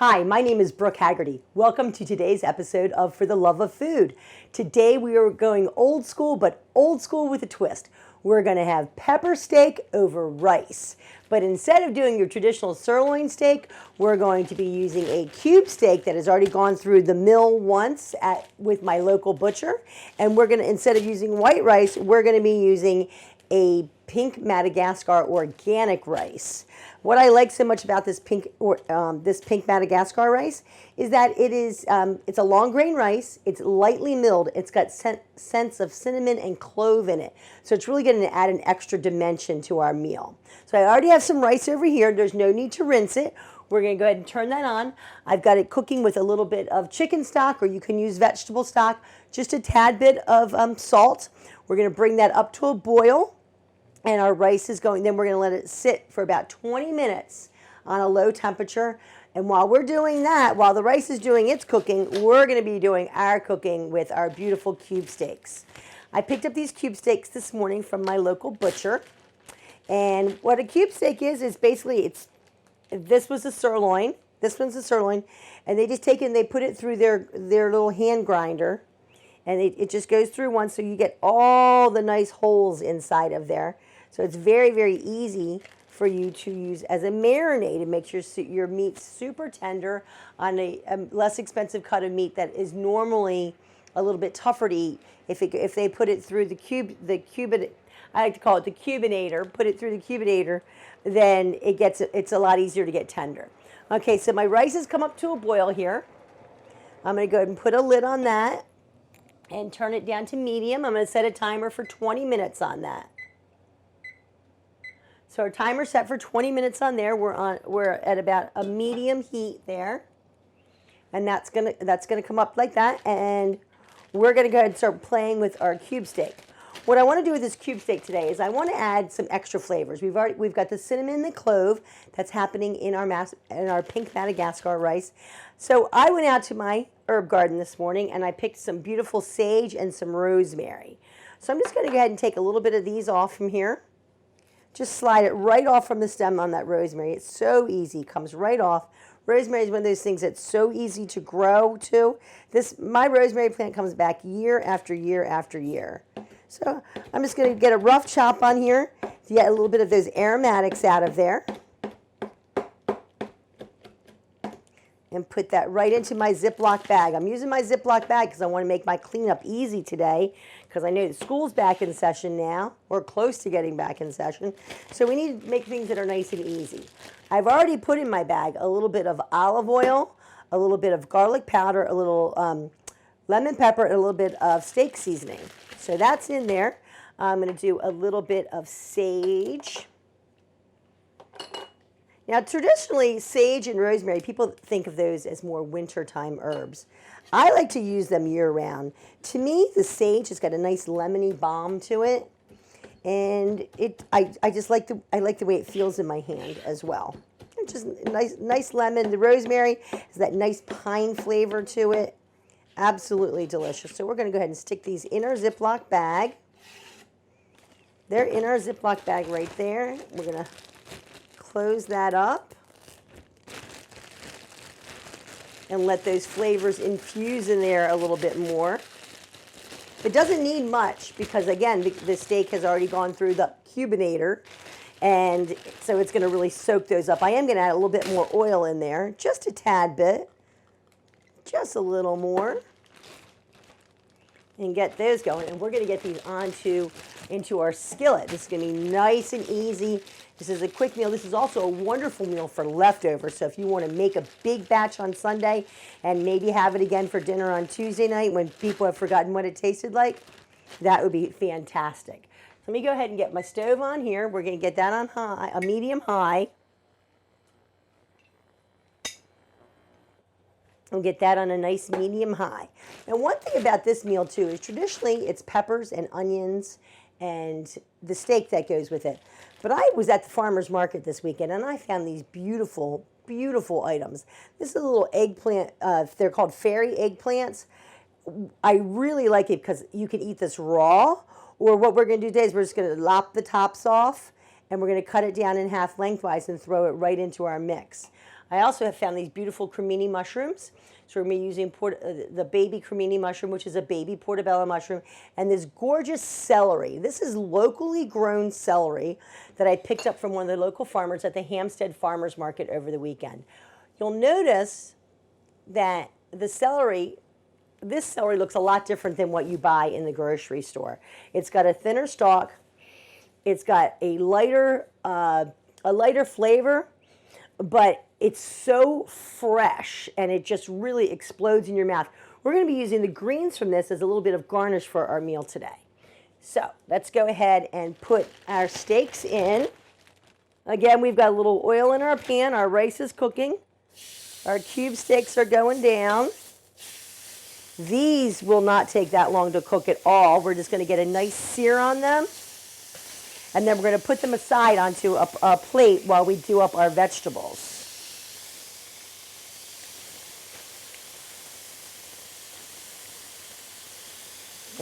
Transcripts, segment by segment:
Hi, my name is Brooke Hagerty. Welcome to today's episode of For the Love of Food. Today we are going old school, but old school with a twist. We're going to have pepper steak over rice. But instead of doing your traditional sirloin steak, we're going to be using a cube steak that has already gone through the mill once with my local butcher. And we're going to, instead of using white rice, we're going to be using a pink Madagascar organic rice. What I like so much about this pink Madagascar rice is that it's a long grain rice. It's lightly milled. It's got scents of cinnamon and clove in it. So it's really going to add an extra dimension to our meal. So I already have some rice over here. There's no need to rinse it. We're going to go ahead and turn that on. I've got it cooking with a little bit of chicken stock, or you can use vegetable stock, just a tad bit of salt. We're going to bring that up to a boil. And our rice is going, then we're going to let it sit for about 20 minutes on a low temperature. And while we're doing that, while the rice is doing its cooking, we're going to be doing our cooking with our beautiful cube steaks. I picked up these cube steaks this morning from my local butcher. And what a cube steak is basically, this was a sirloin, this one's a sirloin, and they just take it and they put it through their little hand grinder. And it just goes through one, so you get all the nice holes inside of there. So it's very, very easy for you to use as a marinade. It makes your meat super tender on a less expensive cut of meat that is normally a little bit tougher to eat. If they put it through I like to call it the cubinator, put it through the cubinator, then it's a lot easier to get tender. Okay, so my rice has come up to a boil here. I'm going to go ahead and put a lid on that and turn it down to medium. I'm going to set a timer for 20 minutes on that. So our timer set for 20 minutes on there. We're at about a medium heat there. And that's gonna come up like that. And we're gonna go ahead and start playing with our cube steak. What I want to do with this cube steak today is I want to add some extra flavors. We've got the cinnamon and the clove that's happening in our pink Madagascar rice. So I went out to my herb garden this morning and I picked some beautiful sage and some rosemary. So I'm just going to go ahead and take a little bit of these off from here. Just slide it right off from the stem on that rosemary. It's so easy. It comes right off. Rosemary is one of those things that's so easy to grow too. My rosemary plant comes back year after year after year. So I'm just going to get a rough chop on here to get a little bit of those aromatics out of there. And put that right into my Ziploc bag. I'm using my Ziploc bag because I want to make my cleanup easy today, because I know the school's back in session now, or close to getting back in session. So we need to make things that are nice and easy. I've already put in my bag a little bit of olive oil, a little bit of garlic powder, a little lemon pepper, and a little bit of steak seasoning. So that's in there. I'm going to do a little bit of sage. Now, traditionally, sage and rosemary, people think of those as more wintertime herbs. I like to use them year-round. To me, the sage has got a nice lemony balm to it, and I just like the way it feels in my hand as well. It's just nice lemon. The rosemary has that nice pine flavor to it. Absolutely delicious. So we're going to go ahead and stick these in our Ziploc bag. They're in our Ziploc bag right there. We're going to close that up and let those flavors infuse in there a little bit more. It doesn't need much because, again, the steak has already gone through the cubinator, and so it's going to really soak those up. I am going to add a little bit more oil in there, just a tad bit, just a little more, and get those going. And we're going to get these into our skillet. This is going to be nice and easy. This is a quick meal. This is also a wonderful meal for leftovers. So if you want to make a big batch on Sunday and maybe have it again for dinner on Tuesday night when people have forgotten what it tasted like, that would be fantastic. So let me go ahead and get my stove on here. We're going to get that on high, a medium high. We'll get that on a nice medium high. And one thing about this meal too is traditionally it's peppers and onions and the steak that goes with it. But I was at the farmer's market this weekend and I found these beautiful, beautiful items. This is a little eggplant, they're called fairy eggplants. I really like it because you can eat this raw, or what we're going to do today is we're just going to lop the tops off and we're going to cut it down in half lengthwise and throw it right into our mix. I also have found these beautiful cremini mushrooms. So we're going to be using the baby cremini mushroom, which is a baby portobello mushroom, and this gorgeous celery. This is locally grown celery that I picked up from one of the local farmers at the Hampstead Farmers Market over the weekend. You'll notice that this celery looks a lot different than what you buy in the grocery store. It's got a thinner stalk. It's got a lighter flavor, but it's so fresh and it just really explodes in your mouth. We're going to be using the greens from this as a little bit of garnish for our meal today. So let's go ahead and put our steaks in. Again, we've got a little oil in our pan. Our rice is cooking. Our cube steaks are going down. These will not take that long to cook at all. We're just going to get a nice sear on them. And then we're going to put them aside onto a plate while we do up our vegetables.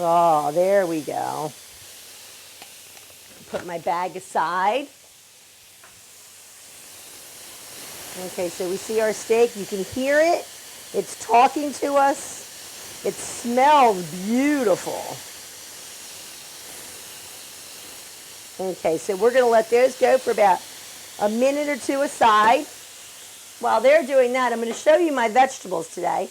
Oh, there we go. Put my bag aside. Okay, so we see our steak. You can hear it. It's talking to us. It smells beautiful. Okay, so we're going to let those go for about a minute or two aside. While they're doing that, I'm going to show you my vegetables today.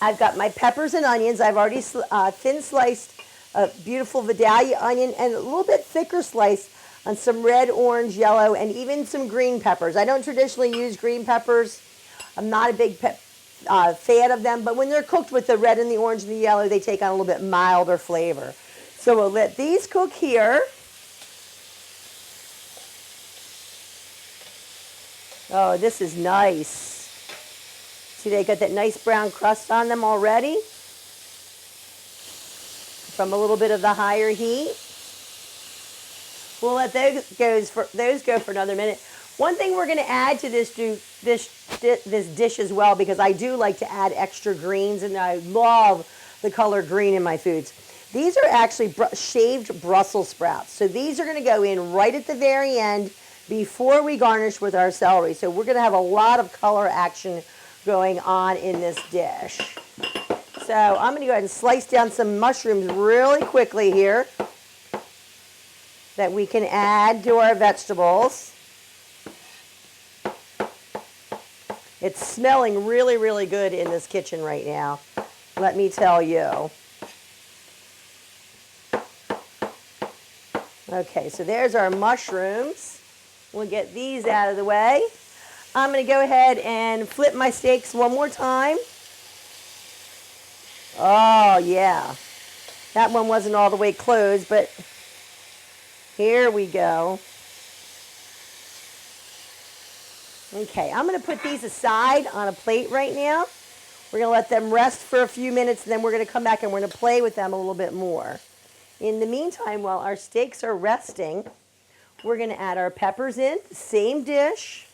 I've got my peppers and onions. I've already thin sliced a beautiful Vidalia onion and a little bit thicker slice on some red, orange, yellow, and even some green peppers. I don't traditionally use green peppers. I'm not a big fan of them, but when they're cooked with the red and the orange and the yellow, they take on a little bit milder flavor. So we'll let these cook here. Oh, this is nice. See, they got that nice brown crust on them already from a little bit of the higher heat. We'll let those go for another minute. One thing we're going to add to this dish as well, because I do like to add extra greens, and I love the color green in my foods. These are actually shaved Brussels sprouts. So these are going to go in right at the very end before we garnish with our celery. So we're going to have a lot of color action going on in this dish. So I'm going to go ahead and slice down some mushrooms really quickly here that we can add to our vegetables. It's smelling really, really good in this kitchen right now, let me tell you. Okay, so there's our mushrooms. We'll get these out of the way. I'm going to go ahead and flip my steaks one more time. Oh, yeah. That one wasn't all the way closed, but here we go. Okay, I'm going to put these aside on a plate right now. We're going to let them rest for a few minutes, and then we're going to come back and we're going to play with them a little bit more. In the meantime, while our steaks are resting, we're going to add our peppers in, same dish.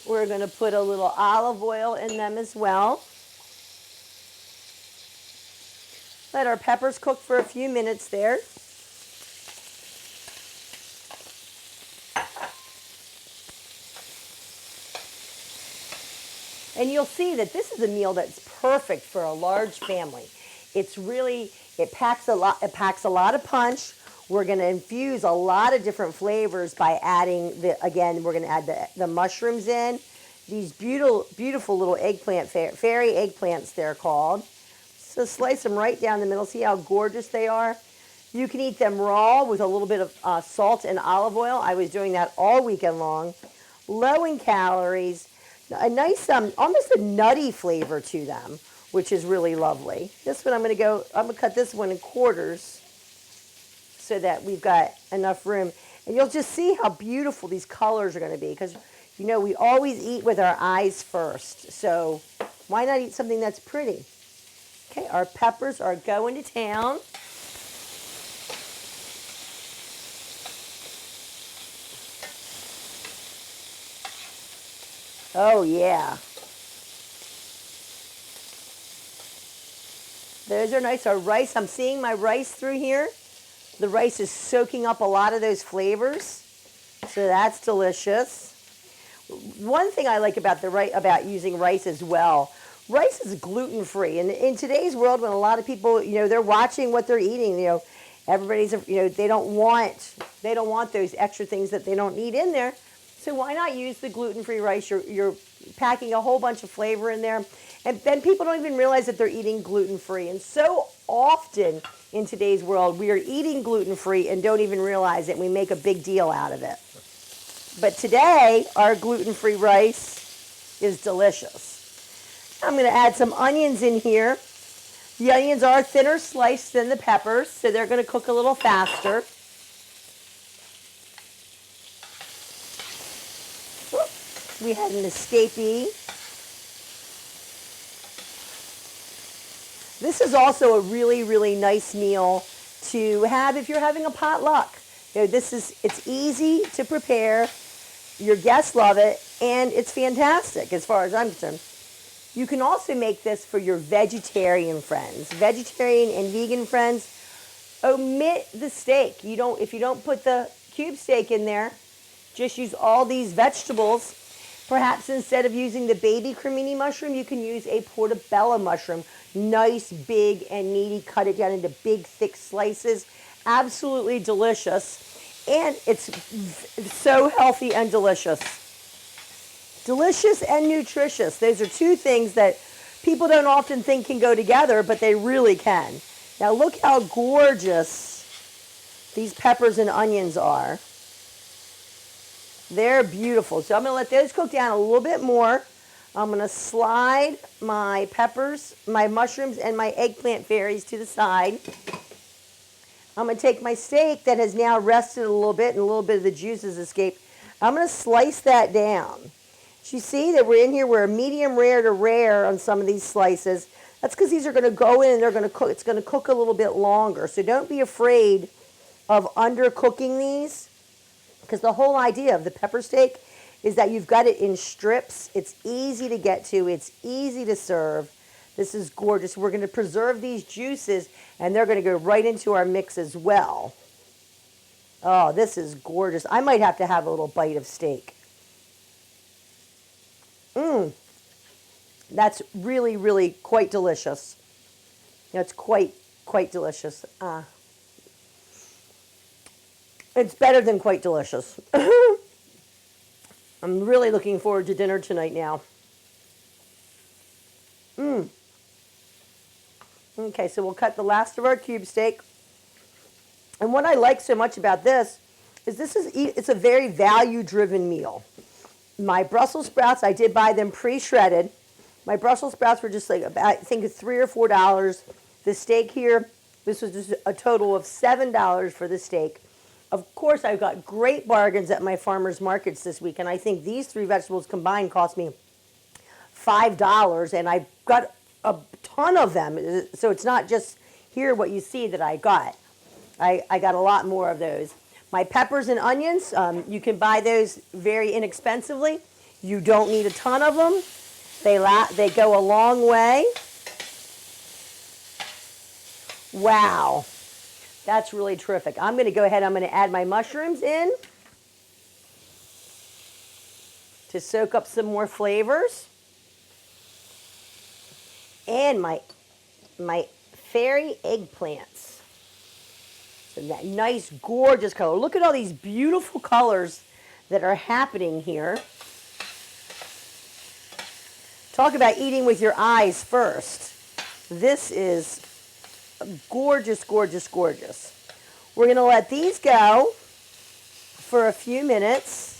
We're going to put a little olive oil in them as well. Let our peppers cook for a few minutes there. And you'll see that this is a meal that's perfect for a large family. It packs a lot of punch. We're going to infuse a lot of different flavors by adding we're going to add the mushrooms in. These beautiful little eggplant, fairy eggplants they're called. So slice them right down the middle. See how gorgeous they are? You can eat them raw with a little bit of salt and olive oil. I was doing that all weekend long. Low in calories. A nice, almost a nutty flavor to them, which is really lovely. This one I'm going to cut this one in quarters so that we've got enough room. And you'll just see how beautiful these colors are going to be, because, you know, we always eat with our eyes first. So why not eat something that's pretty? Okay, our peppers are going to town. Oh, yeah. Those are nice. Our rice, I'm seeing my rice through here. The rice is soaking up a lot of those flavors. So that's delicious. One thing I like about about using rice as well, rice is gluten-free. And in today's world, when a lot of people, they're watching what they're eating, everybody's, they don't want those extra things that they don't need in there. So why not use the gluten-free rice? You're packing a whole bunch of flavor in there. And then people don't even realize that they're eating gluten-free. And so often in today's world, we are eating gluten-free and don't even realize it. We make a big deal out of it. But today, our gluten-free rice is delicious. I'm going to add some onions in here. The onions are thinner sliced than the peppers, so they're going to cook a little faster. We had an escapee. This is also a really, really nice meal to have if you're having a potluck. It's easy to prepare. Your guests love it, and it's fantastic as far as I'm concerned. You can also make this for your vegetarian friends. Vegetarian and vegan friends, omit the steak. If you don't put the cube steak in there, just use all these vegetables. Perhaps instead of using the baby cremini mushroom, you can use a portobello mushroom. Nice, big, and meaty. Cut it down into big, thick slices. Absolutely delicious. And it's so healthy and delicious. Delicious and nutritious. Those are two things that people don't often think can go together, but they really can. Now look how gorgeous these peppers and onions are. They're beautiful. So I'm going to let those cook down a little bit more. I'm going to slide my peppers, my mushrooms, and my eggplant fairies to the side. I'm going to take my steak that has now rested a little bit and a little bit of the juices escaped. I'm going to slice that down. You see that we're in here, we're medium rare to rare on some of these slices. That's because these are going to go in and they're going to cook. It's going to cook a little bit longer. So don't be afraid of undercooking these, because the whole idea of the pepper steak is that you've got it in strips. It's easy to get to. It's easy to serve. This is gorgeous. We're going to preserve these juices, and they're going to go right into our mix as well. Oh, this is gorgeous. I might have to have a little bite of steak. That's really, really quite delicious. It's quite delicious. It's better than quite delicious. I'm really looking forward to dinner tonight now. Okay, so we'll cut the last of our cube steak. And what I like so much about this is it's a very value-driven meal. My Brussels sprouts, I did buy them pre-shredded. My Brussels sprouts were just like about, I think, $3 or $4. The steak here, this was just a total of $7 for the steak. Of course, I've got great bargains at my farmers markets this week, and I think these three vegetables combined cost me $5, and I've got a ton of them. So it's not just here what you see that I got. I got a lot more of those. My peppers and onions, you can buy those very inexpensively. You don't need a ton of them. They go a long way. Wow. That's really terrific. I'm going to go ahead, I'm going to add my mushrooms in to soak up some more flavors. And my fairy eggplants. So that nice, gorgeous color. Look at all these beautiful colors that are happening here. Talk about eating with your eyes first. This is gorgeous, gorgeous, gorgeous. We're going to let these go for a few minutes.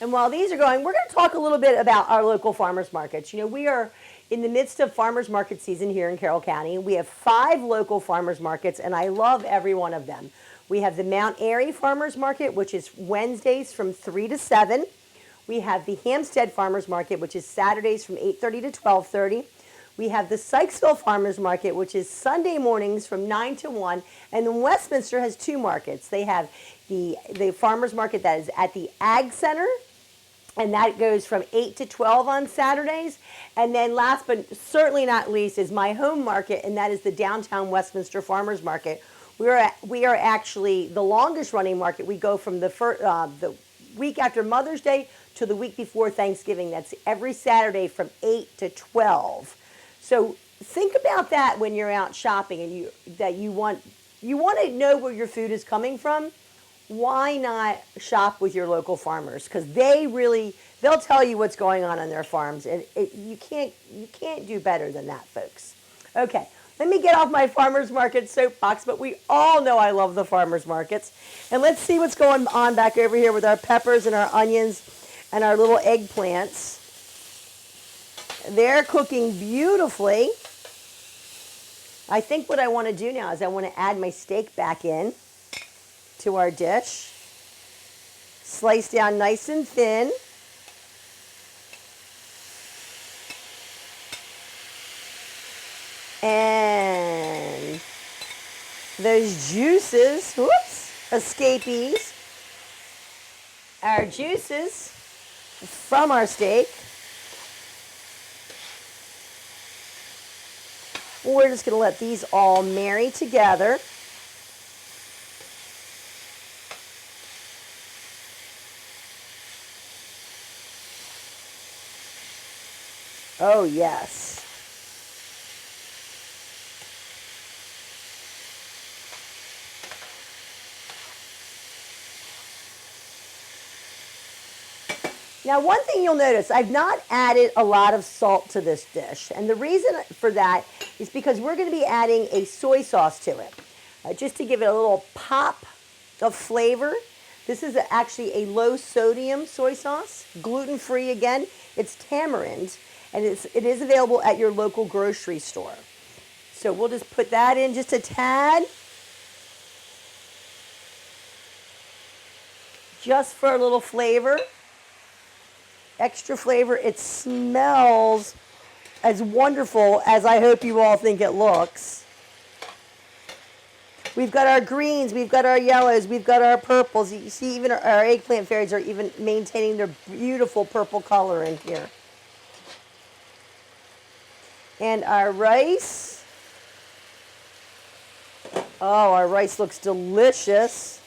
And while these are going, we're going to talk a little bit about our local farmers markets. We are in the midst of farmers market season here in Carroll County. We have 5 local farmers markets, and I love every one of them. We have the Mount Airy Farmers Market, which is Wednesdays from 3 to 7. We have the Hampstead Farmers Market, which is Saturdays from 8:30 to 12:30. We have the Sykesville Farmers Market, which is Sunday mornings from 9 to 1. And then Westminster has 2 markets. They have the farmers market that is at the Ag Center and that goes from 8 to 12 on Saturdays. And then last but certainly not least is my home market, and that is the downtown Westminster Farmers Market. We are actually the longest running market. We go from the week after Mother's Day to the week before Thanksgiving. That's every Saturday from 8 to 12. So think about that when you're out shopping and you want to know where your food is coming from. Why not shop with your local farmers? Because they'll tell you what's going on their farms, and you can't do better than that, folks. Okay, let me get off my farmers market soapbox, but we all know I love the farmers markets. And let's see what's going on back over here with our peppers and our onions and our little eggplants. They're cooking beautifully. I think what I want to do now is I want to add my steak back in to our dish. Slice down nice and thin. And those juices, escapees, our juices from our steak. We're just going to let these all marry together. Oh, yes. Now, one thing you'll notice, I've not added a lot of salt to this dish. And the reason for that is because we're going to be adding a soy sauce to it. Just to give it a little pop of flavor. This is actually a low sodium soy sauce, gluten-free again. It's tamarind, and it is available at your local grocery store. So we'll just put that in just a tad. Just for a little flavor. Extra flavor. It smells as wonderful as I hope you all think it looks. We've got our greens, we've got our yellows, we've got our purples. You see even our eggplant fairies are even maintaining their beautiful purple color in here. And our rice. Oh, our rice looks delicious.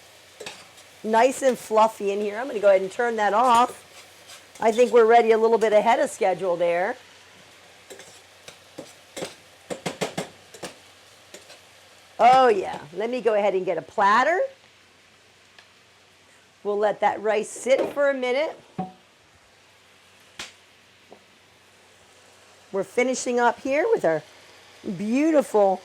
Nice and fluffy in here. I'm going to go ahead and turn that off. I think we're ready a little bit ahead of schedule there. Oh yeah, let me go ahead and get a platter. We'll let that rice sit for a minute. We're finishing up here with our beautiful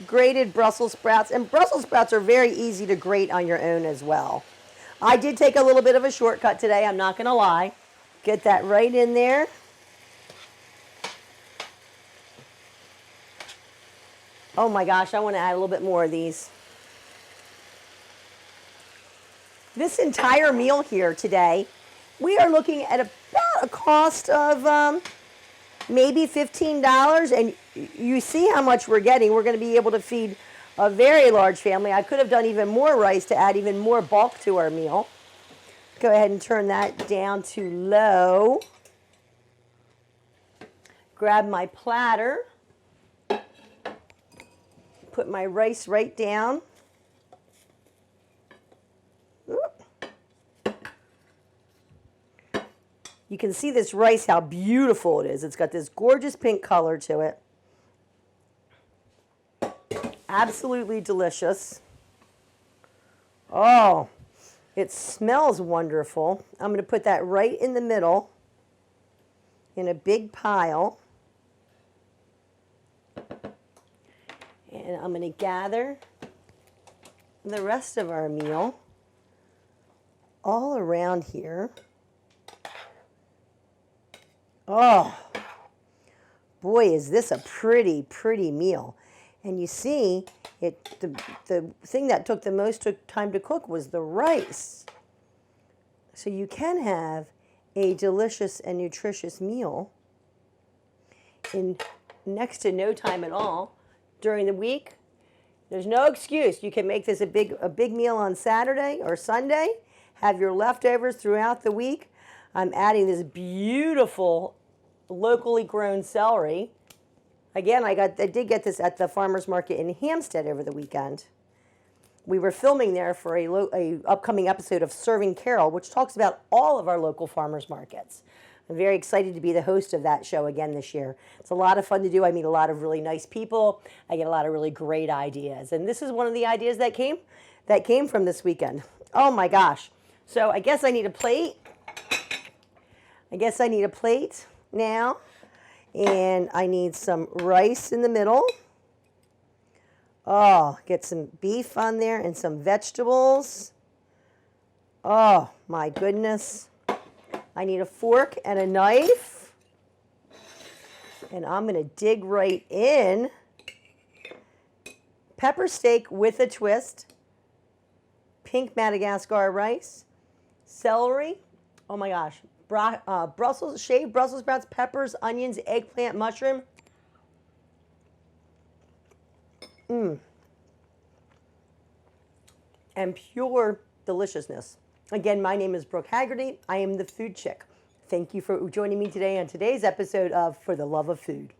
grated Brussels sprouts. And Brussels sprouts are very easy to grate on your own as well. I did take a little bit of a shortcut today, I'm not going to lie. Get that right in there. Oh my gosh, I want to add a little bit more of these. This entire meal here today, we are looking at about a cost of maybe $15. And you see how much we're getting. We're going to be able to feed a very large family. I could have done even more rice to add even more bulk to our meal. Go ahead and turn that down to low. Grab my platter. Put my rice right down. You can see this rice, how beautiful it is. It's got this gorgeous pink color to it. Absolutely delicious. Oh, it smells wonderful. I'm going to put that right in the middle in a big pile. And I'm going to gather the rest of our meal all around here. Oh, boy, is this a pretty, pretty meal. And you see, the thing that took the most time to cook was the rice. So you can have a delicious and nutritious meal in next to no time at all. During the week, there's no excuse. You can make this a big meal on Saturday or Sunday, have your leftovers throughout the week. I'm adding this beautiful locally grown celery. Again, I did get this at the farmer's market in Hampstead over the weekend. We were filming there for a upcoming episode of Serving Carroll, which talks about all of our local farmers markets. I'm very excited to be the host of that show again this year. It's a lot of fun to do. I meet a lot of really nice people. I get a lot of really great ideas. And this is one of the ideas that came from this weekend. Oh my gosh. So I guess I need a plate. Now. And I need some rice in the middle. Oh, get some beef on there and some vegetables. Oh my goodness. I need a fork and a knife. And I'm going to dig right in. Pepper steak with a twist. Pink Madagascar rice. Celery. Oh my gosh. Shaved Brussels sprouts, peppers, onions, eggplant, mushroom. And pure deliciousness. Again, my name is Brooke Hagerty. I am the Food Chick. Thank you for joining me today on today's episode of For the Love of Food.